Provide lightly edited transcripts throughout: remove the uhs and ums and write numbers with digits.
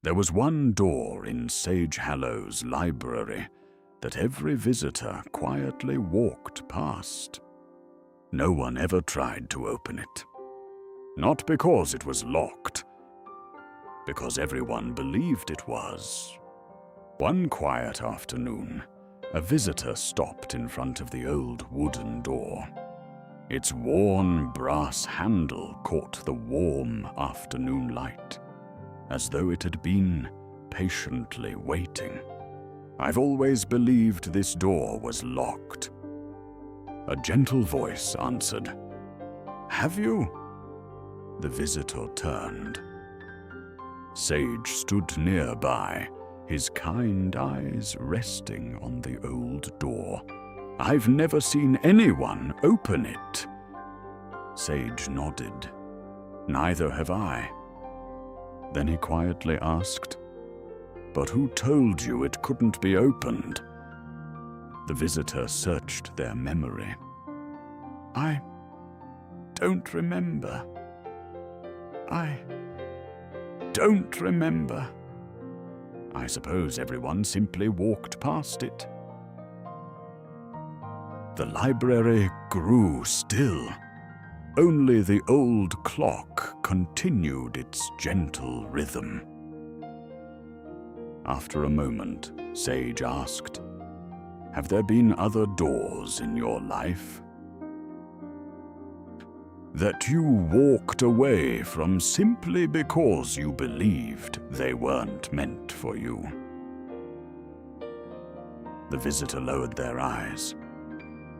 There was one door in Sage Hallow's library that every visitor quietly walked past. No one ever tried to open it. Not because it was locked, because everyone believed it was. One quiet afternoon, a visitor stopped in front of the old wooden door. Its worn brass handle caught the warm afternoon light, as though it had been patiently waiting. I've always believed this door was locked. A gentle voice answered, "Have you?" The visitor turned. Sage stood nearby, his kind eyes resting on the old door. "I've never seen anyone open it." Sage nodded. "Neither have I." Then he quietly asked, "But who told you it couldn't be opened?" The visitor searched their memory. "I don't remember. I don't remember. I suppose everyone simply walked past it." The library grew still. Only the old clock continued its gentle rhythm. After a moment, Sage asked, "Have there been other doors in your life that you walked away from simply because you believed they weren't meant for you?" The visitor lowered their eyes.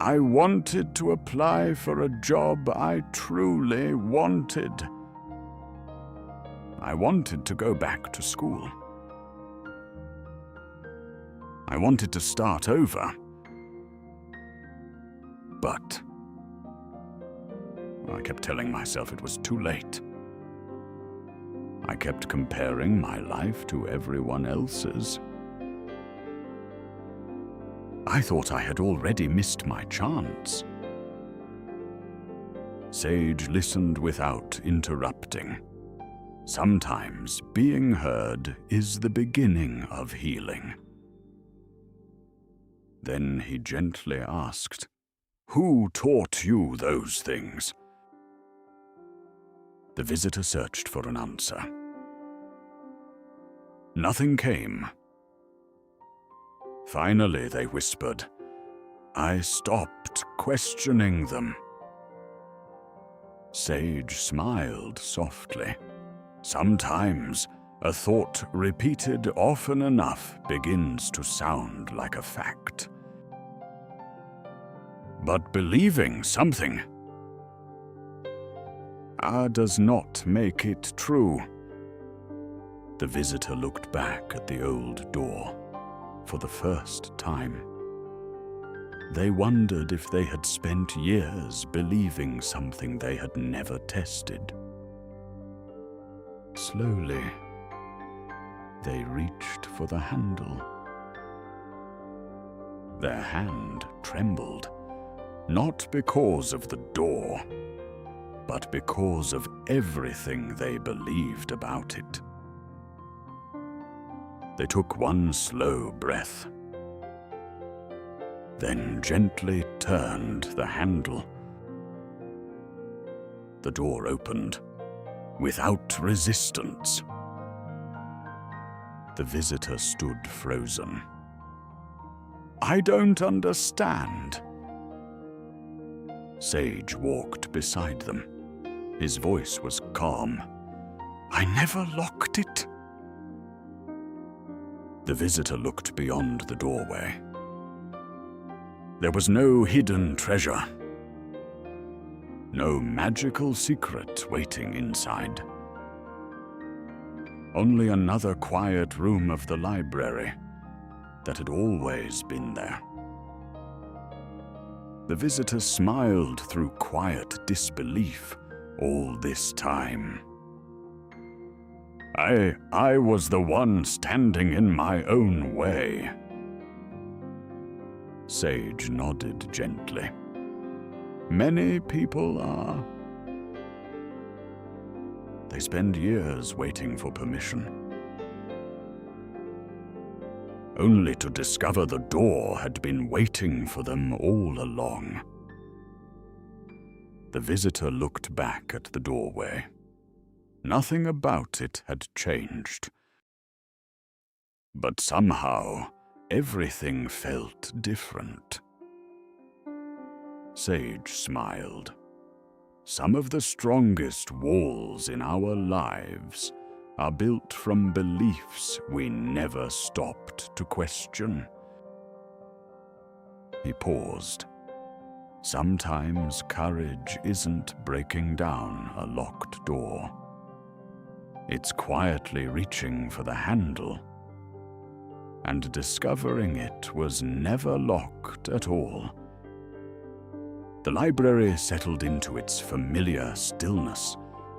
"I wanted to apply for a job I truly wanted. I wanted to go back to school. I wanted to start over. But I kept telling myself it was too late. I kept comparing my life to everyone else's. I thought I had already missed my chance." Sage listened without interrupting. Sometimes being heard is the beginning of healing. Then he gently asked, "Who taught you those things?" The visitor searched for an answer. Nothing came. Finally, they whispered, "I stopped questioning them." Sage smiled softly. Sometimes a thought repeated often enough begins to sound like a fact. But believing something does not make it true. The visitor looked back at the old door for the first time. They wondered if they had spent years believing something they had never tested. Slowly, they reached for the handle. Their hand trembled, not because of the door, but because of everything they believed about it. They took one slow breath, then gently turned the handle. The door opened, without resistance. The visitor stood frozen. "I don't understand." Sage walked beside them. His voice was calm. "I never locked it." The visitor looked beyond the doorway. There was no hidden treasure, no magical secret waiting inside. Only another quiet room of the library that had always been there. The visitor smiled through quiet disbelief all this time. I was the one standing in my own way." Sage nodded gently. "Many people are. They spend years waiting for permission, only to discover the door had been waiting for them all along. The visitor looked back at the doorway. Nothing about it had changed. But somehow, everything felt different. Sage smiled. Some of the strongest walls in our lives are built from beliefs we never stopped to question. He paused. Sometimes courage isn't breaking down a locked door. It's quietly reaching for the handle, and discovering it was never locked at all. The library settled into its familiar stillness.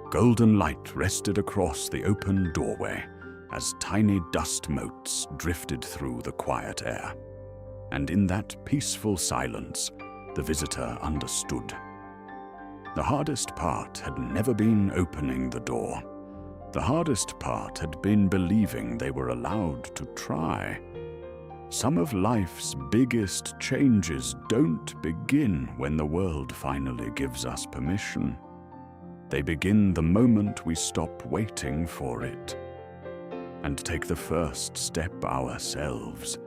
Golden light rested across the open doorway as tiny dust motes drifted through the quiet air. And in that peaceful silence, the visitor understood. The hardest part had never been opening the door. The hardest part had been believing they were allowed to try. Some of life's biggest changes don't begin when the world finally gives us permission. They begin the moment we stop waiting for it and take the first step ourselves.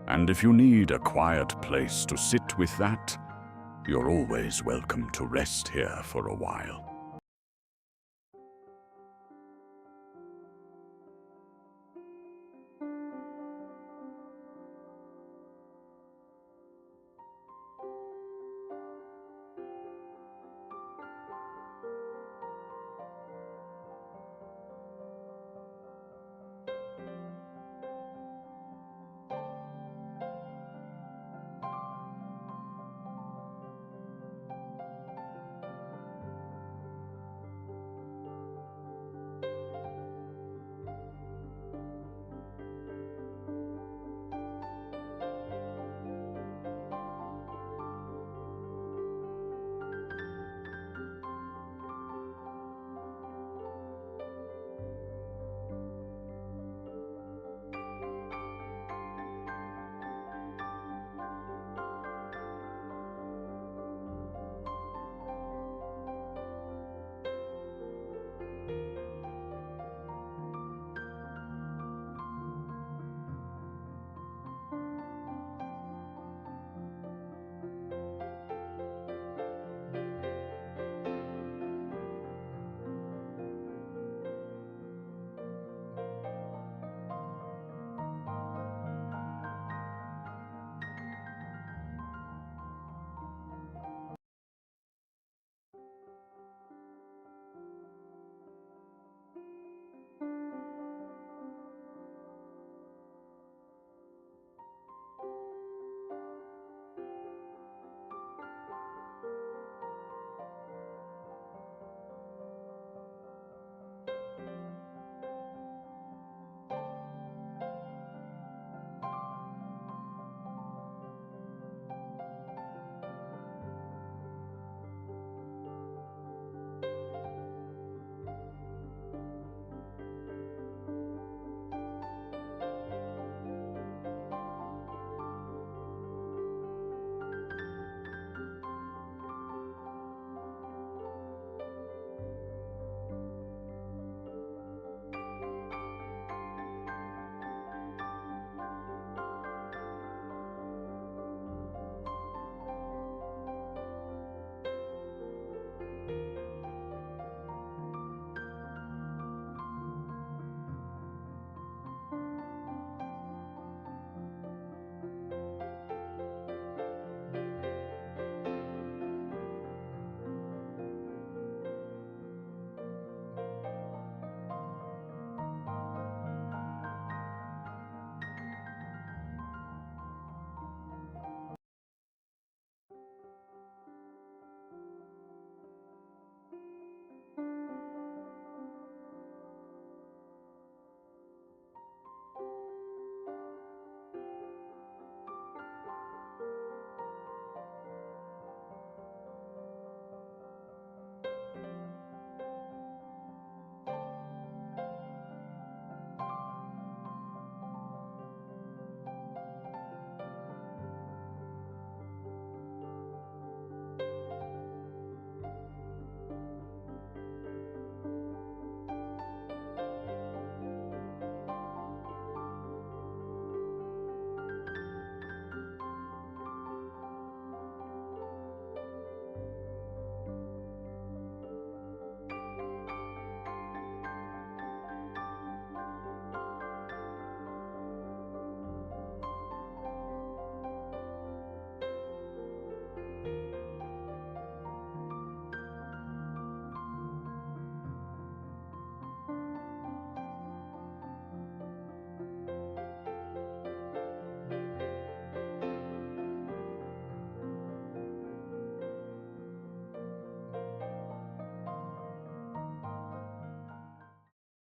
And if you need a quiet place to sit with that, you're always welcome to rest here for a while.